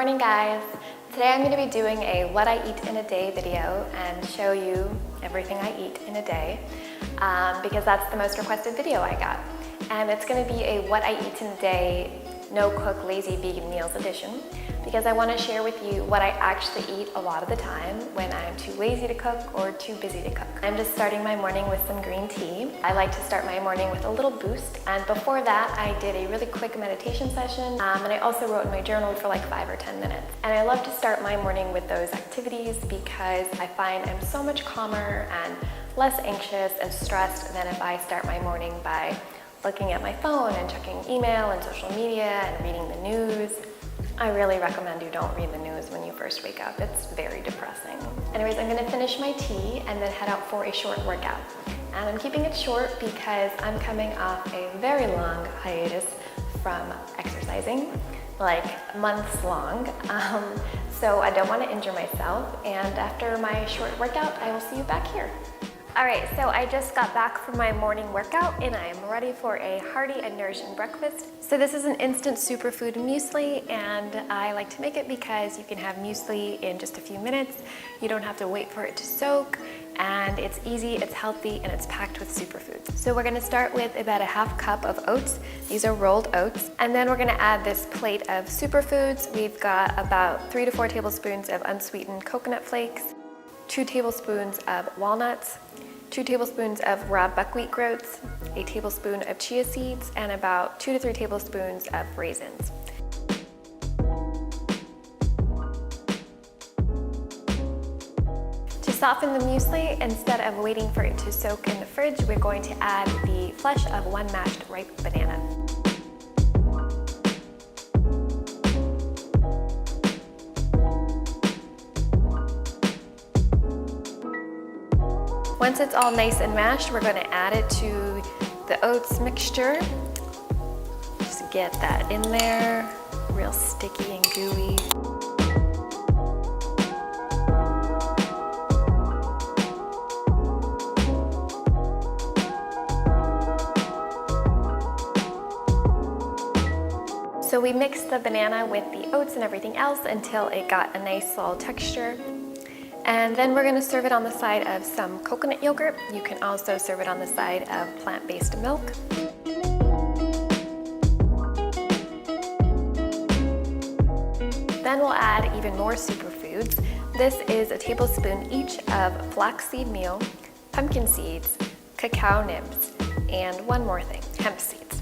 morning, guys. Today I'm going to be doing a what I eat in a day video and show you everything I eat in a day because that's the most requested video I got. And it's going to be a what I eat in a day, no cook, lazy vegan meals edition, because I want to share with you what I actually eat a lot of the time when I'm too lazy to cook or too busy to cook. I'm just starting my morning with some green tea. I like to start my morning with a little boost, and before that I did a really quick meditation session, and I also wrote in my journal for like 5 or 10 minutes. And I love to start my morning with those activities because I find I'm so much calmer and less anxious and stressed than if I start my morning by looking at my phone and checking email and social media and reading the news. I really recommend you don't read the news when you first wake up. It's very depressing. Anyways, I'm gonna finish my tea and then head out for a short workout. And I'm keeping it short because I'm coming off a very long hiatus from exercising, like months long. So I don't want to injure myself. And after my short workout, I will see you back here. All right, so I just got back from my morning workout and I'm ready for a hearty and nourishing breakfast. So this is an instant superfood muesli, and I like to make it because you can have muesli in just a few minutes. You don't have to wait for it to soak, and it's easy, it's healthy, and it's packed with superfoods. So we're gonna start with about a half cup of oats. These are rolled oats. And then we're gonna add this plate of superfoods. We've got about 3 to 4 tablespoons of unsweetened coconut flakes, 2 tablespoons of walnuts, 2 tablespoons of raw buckwheat groats, a tablespoon of chia seeds, and about 2 to 3 tablespoons of raisins. To soften the muesli, instead of waiting for it to soak in the fridge, we're going to add the flesh of 1 mashed ripe banana. Once it's all nice and mashed, we're going to add it to the oats mixture. Just get that in there, real sticky and gooey. So we mixed the banana with the oats and everything else until it got a nice solid texture. And then we're going to serve it on the side of some coconut yogurt. You can also serve it on the side of plant-based milk. Then we'll add even more superfoods. This is a tablespoon each of flaxseed meal, pumpkin seeds, cacao nibs, and one more thing, hemp seeds.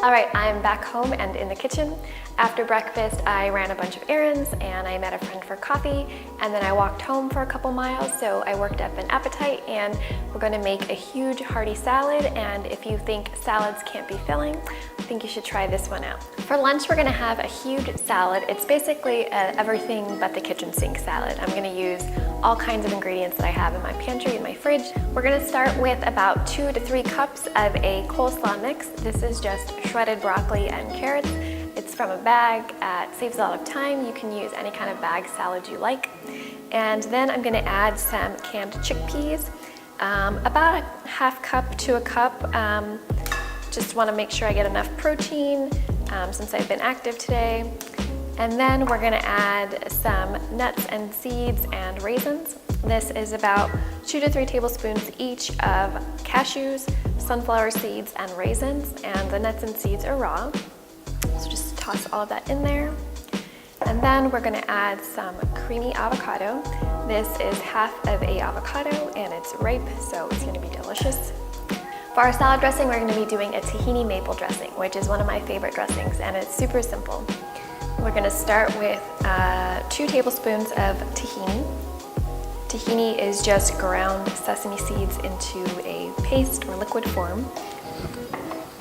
All right, I'm back home and in the kitchen. After breakfast, I ran a bunch of errands and I met a friend for coffee, and then I walked home for a couple miles, so I worked up an appetite, and we're gonna make a huge hearty salad. And if you think salads can't be filling, I think you should try this one out. For lunch, we're gonna have a huge salad. It's basically everything but the kitchen sink salad. I'm gonna use all kinds of ingredients that I have in my pantry and my fridge. We're gonna start with about 2 to 3 cups of a coleslaw mix. This is just shredded broccoli and carrots. It's from a bag. It saves a lot of time. You can use any kind of bag salad you like. And then I'm gonna add some canned chickpeas, about a half cup to a cup. Just wanna make sure I get enough protein since I've been active today. And then we're gonna add some nuts and seeds and raisins. This is about 2 to 3 tablespoons each of cashews, sunflower seeds, and raisins, and the nuts and seeds are raw. So just toss all of that in there. And then we're gonna add some creamy avocado. This is half of a avocado and it's ripe, so it's gonna be delicious. For our salad dressing, we're gonna be doing a tahini maple dressing, which is one of my favorite dressings, and it's super simple. We're gonna start with 2 tablespoons of tahini. Tahini is just ground sesame seeds into a paste or liquid form.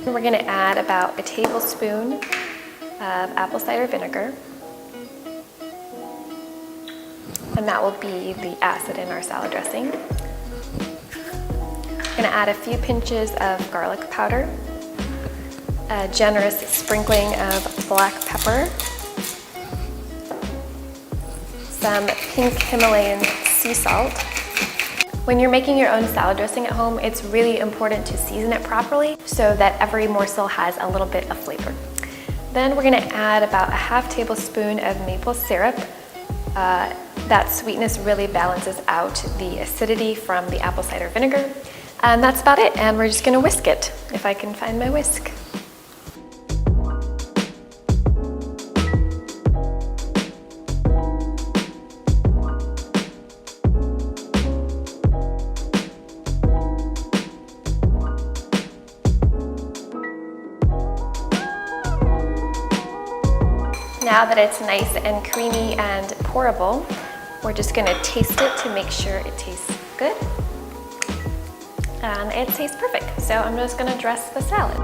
And we're gonna add about a tablespoon of apple cider vinegar. And that will be the acid in our salad dressing. We're gonna add a few pinches of garlic powder, a generous sprinkling of black pepper, some pink Himalayan sea salt. When you're making your own salad dressing at home, it's really important to season it properly so that every morsel has a little bit of flavor. Then we're gonna add about a half tablespoon of maple syrup. That sweetness really balances out the acidity from the apple cider vinegar. And that's about it, and we're just gonna whisk it, if I can find my whisk. Now that it's nice and creamy and pourable, we're just gonna taste it to make sure it tastes good. And it tastes perfect, so I'm just gonna dress the salad.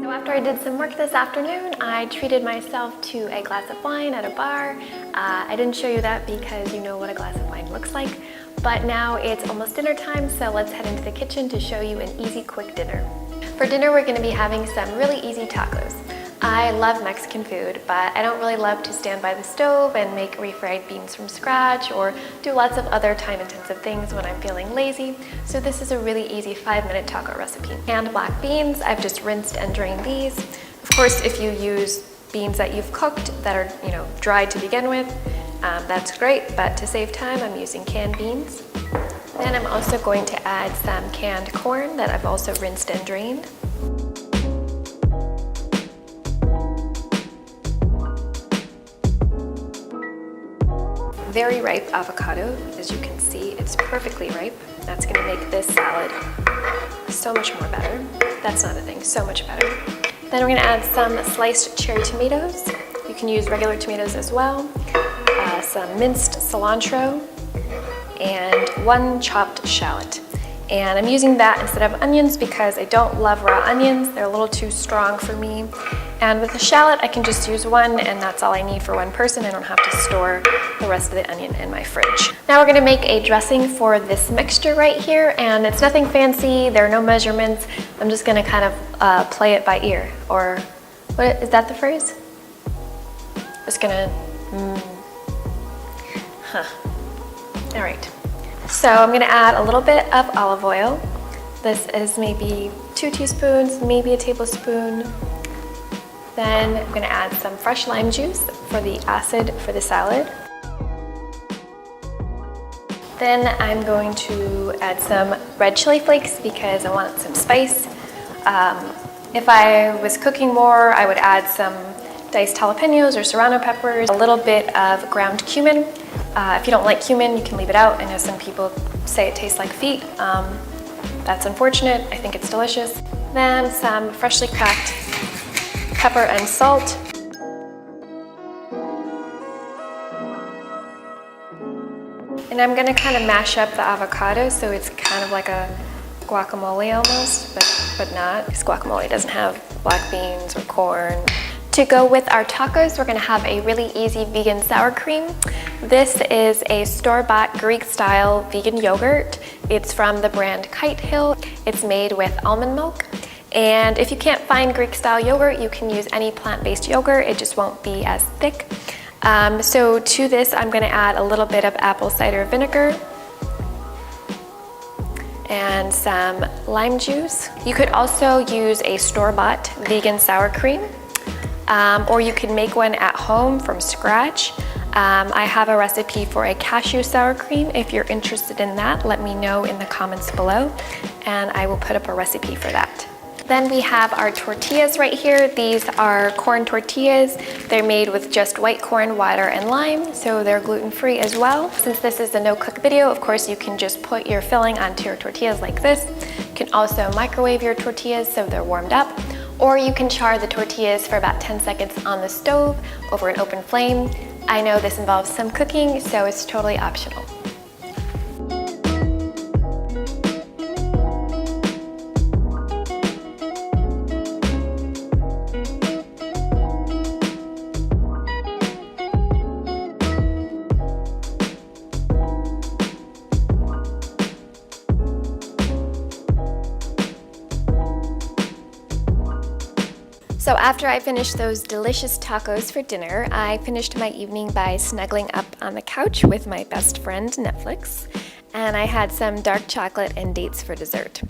So after I did some work this afternoon, I treated myself to a glass of wine at a bar. I didn't show you that because you know what a glass of wine looks like, but now it's almost dinner time, so let's head into the kitchen to show you an easy, quick dinner. For dinner, we're gonna be having some really easy tacos. I love Mexican food, but I don't really love to stand by the stove and make refried beans from scratch or do lots of other time-intensive things when I'm feeling lazy. So this is a really easy 5-minute taco recipe. Canned black beans, I've just rinsed and drained these. Of course, if you use beans that you've cooked that are, dried to begin with, that's great, but to save time, I'm using canned beans. Then I'm also going to add some canned corn that I've also rinsed and drained. Very ripe avocado, as you can see, it's perfectly ripe. That's gonna make this salad so much more better. That's not a thing, so much better. Then we're gonna add some sliced cherry tomatoes. You can use regular tomatoes as well. Some minced cilantro, and 1 chopped shallot. And I'm using that instead of onions because I don't love raw onions. They're a little too strong for me. And with the shallot, I can just use 1, and that's all I need for 1 person. I don't have to store the rest of the onion in my fridge. Now we're gonna make a dressing for this mixture right here, and it's nothing fancy. There are no measurements. I'm just gonna kind of play it by ear. Or, what is that the phrase? Just gonna, All right, so I'm gonna add a little bit of olive oil. This is maybe 2 teaspoons, maybe a tablespoon. Then I'm gonna add some fresh lime juice for the acid for the salad. Then I'm going to add some red chili flakes because I want some spice. If I was cooking more, I would add some diced jalapenos or serrano peppers, a little bit of ground cumin. If you don't like cumin, you can leave it out. I know some people say it tastes like feet. That's unfortunate. I think it's delicious. Then some freshly cracked pepper and salt. And I'm gonna kind of mash up the avocado so it's kind of like a guacamole almost, but not, because guacamole doesn't have black beans or corn. To go with our tacos, we're gonna have a really easy vegan sour cream. This is a store-bought Greek-style vegan yogurt. It's from the brand Kite Hill. It's made with almond milk. And if you can't find Greek-style yogurt, you can use any plant-based yogurt. It just won't be as thick. So to this, I'm gonna add a little bit of apple cider vinegar and some lime juice. You could also use a store-bought vegan sour cream. Or you can make one at home from scratch. I have a recipe for a cashew sour cream. If you're interested in that, let me know in the comments below, and I will put up a recipe for that. Then we have our tortillas right here. These are corn tortillas. They're made with just white corn, water, and lime, so they're gluten-free as well. Since this is a no-cook video, of course, you can just put your filling onto your tortillas like this. You can also microwave your tortillas so they're warmed up. Or you can char the tortillas for about 10 seconds on the stove over an open flame. I know this involves some cooking, so it's totally optional. So after I finished those delicious tacos for dinner, I finished my evening by snuggling up on the couch with my best friend, Netflix, and I had some dark chocolate and dates for dessert.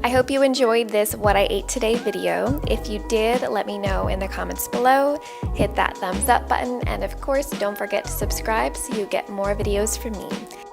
I hope you enjoyed this What I Ate Today video. If you did, let me know in the comments below. Hit that thumbs up button, and of course, don't forget to subscribe so you get more videos from me.